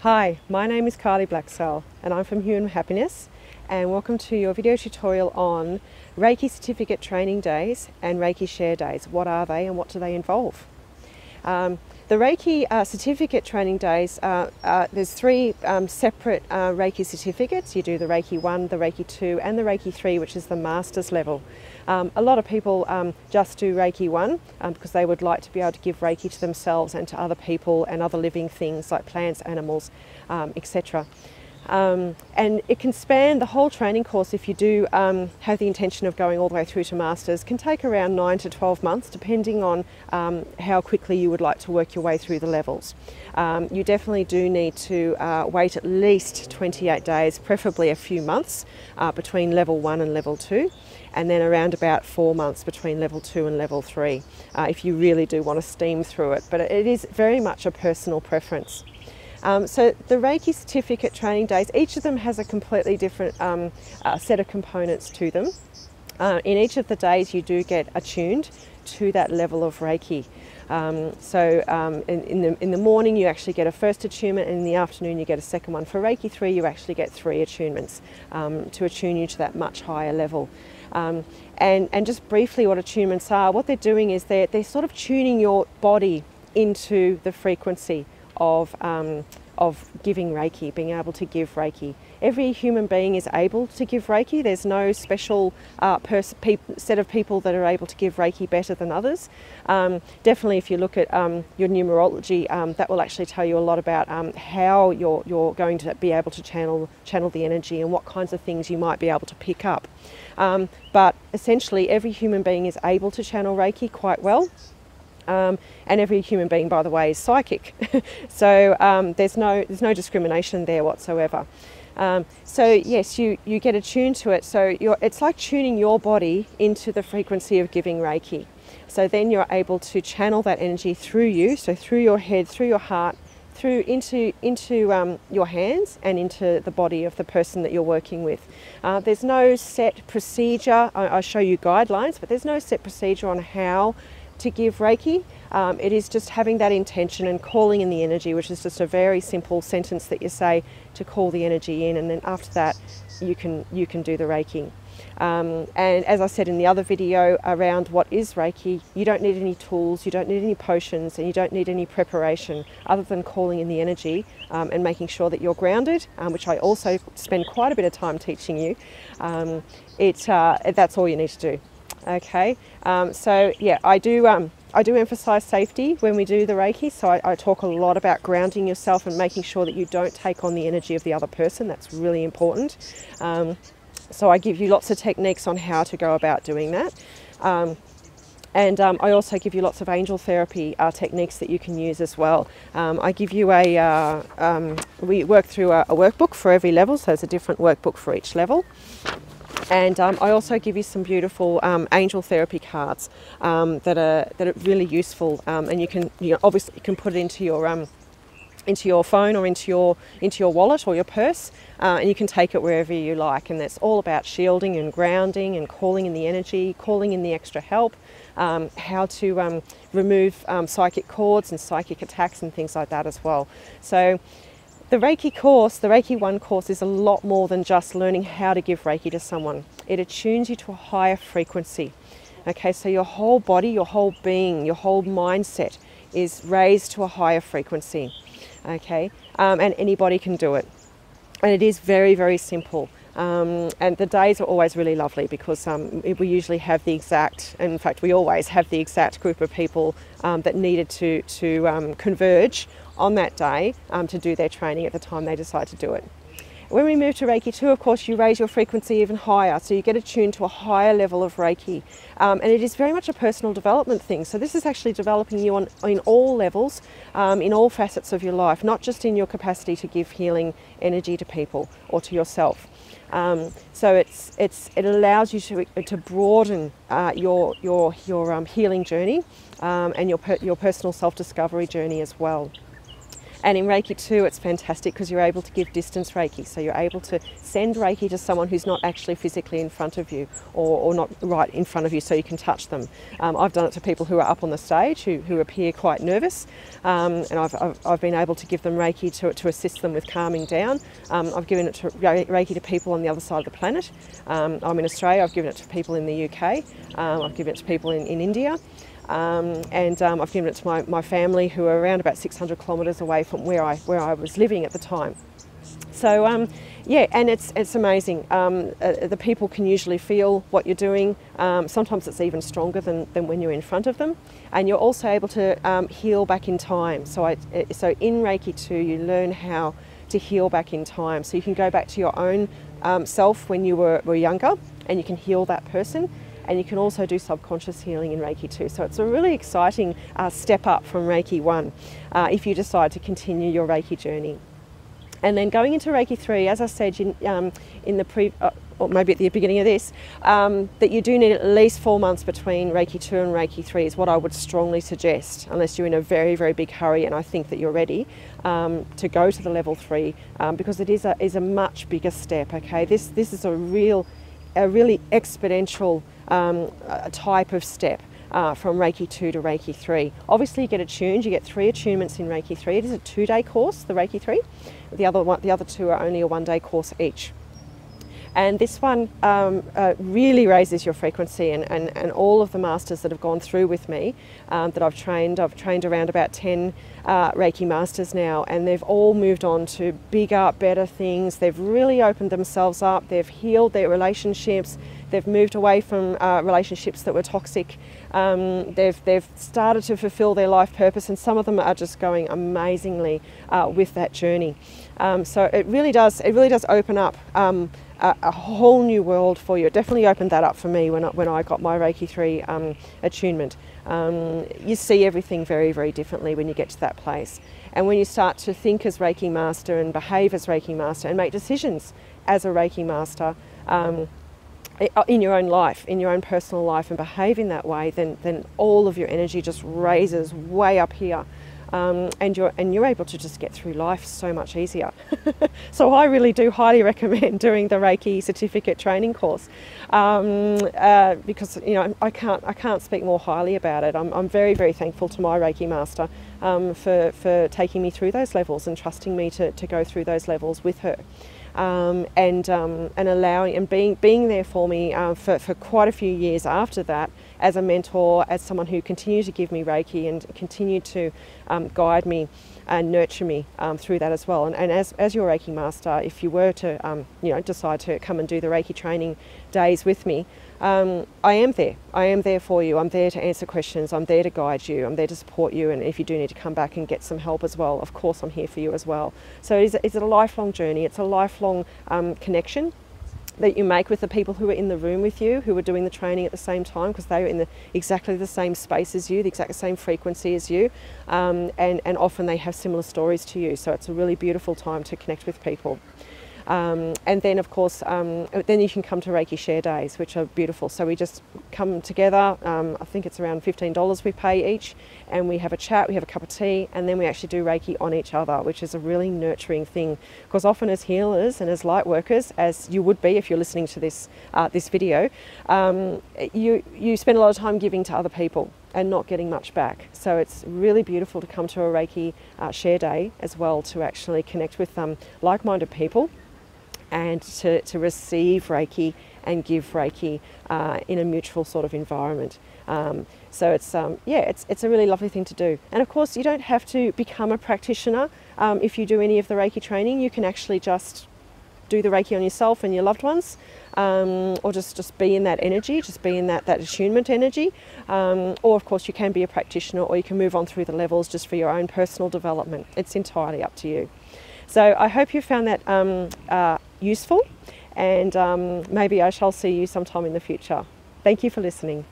Hi, my name is Kylie Blacksell and I'm from Human Happiness, and welcome to your video tutorial on Reiki Certificate Training Days and Reiki Share Days. What are they and what do they involve? The Reiki Certificate Training Days, there's three separate Reiki certificates. You do the Reiki I, the Reiki II and the Reiki III, which is the Master's level. A lot of people just do Reiki I because they would like to be able to give Reiki to themselves and to other people and other living things like plants, animals, etc. And it can span the whole training course. If you do have the intention of going all the way through to Masters, can take around 9 to 12 months depending on how quickly you would like to work your way through the levels. You definitely do need to wait at least 28 days, preferably a few months between level 1 and level 2, and then around about 4 months between level 2 and level 3 if you really do want to steam through it, but it is very much a personal preference. So the Reiki Certificate Training Days, each of them has a completely different set of components to them. In each of the days you do get attuned to that level of Reiki. In the morning you actually get a first attunement, and in the afternoon you get a second one. For Reiki 3 you actually get 3 attunements to attune you to that much higher level. And just briefly what attunements are, what they're doing is they're sort of tuning your body into the frequency of giving Reiki, being able to give Reiki. Every human being is able to give Reiki. There's no special set of people that are able to give Reiki better than others. Definitely if you look at your numerology, that will actually tell you a lot about how you're going to be able to channel the energy and what kinds of things you might be able to pick up. But essentially every human being is able to channel Reiki quite well. And every human being, by the way, is psychic. So there's no discrimination there whatsoever. So yes, you get attuned to it. So it's like tuning your body into the frequency of giving Reiki. So then you're able to channel that energy through you, so through your head, through your heart, through into your hands and into the body of the person that you're working with. There's no set procedure. I show you guidelines, but there's no set procedure on how to give Reiki. It is just having that intention and calling in the energy, which is just a very simple sentence that you say to call the energy in, and then after that you can do the Reiki. And as I said in the other video around what is Reiki, you don't need any tools, you don't need any potions, and you don't need any preparation other than calling in the energy and making sure that you're grounded, which I also spend quite a bit of time teaching you. That's all you need to do. Okay, so yeah, I do emphasize safety when we do the Reiki, so I talk a lot about grounding yourself and making sure that you don't take on the energy of the other person. That's really important. So I give you lots of techniques on how to go about doing that. I also give you lots of angel therapy techniques that you can use as well. I give you we work through a workbook for every level, so there's a different workbook for each level. And I also give you some beautiful angel therapy cards that are really useful, and obviously you can put it into your phone or into your wallet or your purse, and you can take it wherever you like. And that's all about shielding and grounding and calling in the energy, calling in the extra help, how to remove psychic cords and psychic attacks and things like that as well. So the Reiki course, the Reiki I course, is a lot more than just learning how to give Reiki to someone. It attunes you to a higher frequency. Okay, so your whole body, your whole being, your whole mindset is raised to a higher frequency. Okay, and anybody can do it. And it is very, very simple. And the days are always really lovely because we usually have the exact, in fact we always have the exact group of people that needed to converge on that day to do their training at the time they decide to do it. When we move to Reiki 2, of course, you raise your frequency even higher, so you get attuned to a higher level of Reiki. And it is very much a personal development thing. So this is actually developing you in all levels, in all facets of your life, not just in your capacity to give healing energy to people or to yourself. So it allows you to broaden your healing journey and your personal self-discovery journey as well. And in Reiki 2, it's fantastic because you're able to give distance Reiki. So you're able to send Reiki to someone who's not actually physically in front of you, or not right in front of you, so you can touch them. I've done it to people who are up on the stage who appear quite nervous, and I've been able to give them Reiki to assist them with calming down. I've given it to Reiki to people on the other side of the planet. I'm in Australia. I've given it to people in the UK. I've given it to people in India. And I've given it to my family, who are around about 600 kilometres away from where I was living at the time. So yeah, and it's amazing. The people can usually feel what you're doing. Sometimes it's even stronger than when you're in front of them. And you're also able to heal back in time. So in Reiki 2, you learn how to heal back in time. So you can go back to your own self when you were younger, and you can heal that person. And you can also do subconscious healing in Reiki 2. So it's a really exciting step up from Reiki 1 if you decide to continue your Reiki journey. And then going into Reiki 3, as I said in the or maybe at the beginning of this, that you do need at least 4 months between Reiki 2 and Reiki 3 is what I would strongly suggest, unless you're in a very, very big hurry and I think that you're ready to go to the level 3, because it is a much bigger step. Okay, this is a really exponential type of step from Reiki 2 to Reiki 3. Obviously you get attuned, you get 3 attunements in Reiki 3. It is a 2-day course, the Reiki 3. The other 2 are only a 1-day course each. And this one really raises your frequency, and all of the masters that have gone through with me that I've trained around about 10 Reiki masters now, and they've all moved on to bigger, better things. They've really opened themselves up, they've healed their relationships, they've moved away from relationships that were toxic, they've started to fulfill their life purpose, and some of them are just going amazingly with that journey. So it really does open up a whole new world for you. It definitely opened that up for me when I got my Reiki 3 attunement. You see everything very, very differently when you get to that place. And when you start to think as Reiki master and behave as Reiki master and make decisions as a Reiki master in your own life, in your own personal life, and behave in that way, then all of your energy just raises way up here. And you're able to just get through life so much easier. So I really do highly recommend doing the Reiki certificate training course, because I can't speak more highly about it. I'm very, very thankful to my Reiki master for taking me through those levels and trusting me to go through those levels with her. And allowing and being there for me for quite a few years after that, as a mentor, as someone who continued to give me Reiki and continued to guide me and nurture me through that as well. And as your Reiki master, if you were to decide to come and do the Reiki training days with me, I am there. I am there for you. I'm there to answer questions. I'm there to guide you. I'm there to support you. And if you do need to come back and get some help as well, of course I'm here for you as well. So it's a lifelong journey. It's a lifelong connection that you make with the people who are in the room with you, who are doing the training at the same time, because they are in exactly the same space as you, the exact same frequency as you, and often they have similar stories to you. So it's a really beautiful time to connect with people. And then of course, then you can come to Reiki Share Days, which are beautiful. So we just come together, I think it's around $15 we pay each, and we have a chat, we have a cup of tea, and then we actually do Reiki on each other, which is a really nurturing thing. Because often as healers and as light workers, as you would be if you're listening to this video, you spend a lot of time giving to other people and not getting much back. So it's really beautiful to come to a Reiki Share Day as well, to actually connect with like-minded people, and to receive Reiki and give Reiki in a mutual sort of environment. So it's a really lovely thing to do. And of course, you don't have to become a practitioner if you do any of the Reiki training. You can actually just do the Reiki on yourself and your loved ones, or just be in that energy, just be in that attunement energy. Or of course, you can be a practitioner, or you can move on through the levels just for your own personal development. It's entirely up to you. So I hope you found that useful, and maybe I shall see you sometime in the future. Thank you for listening.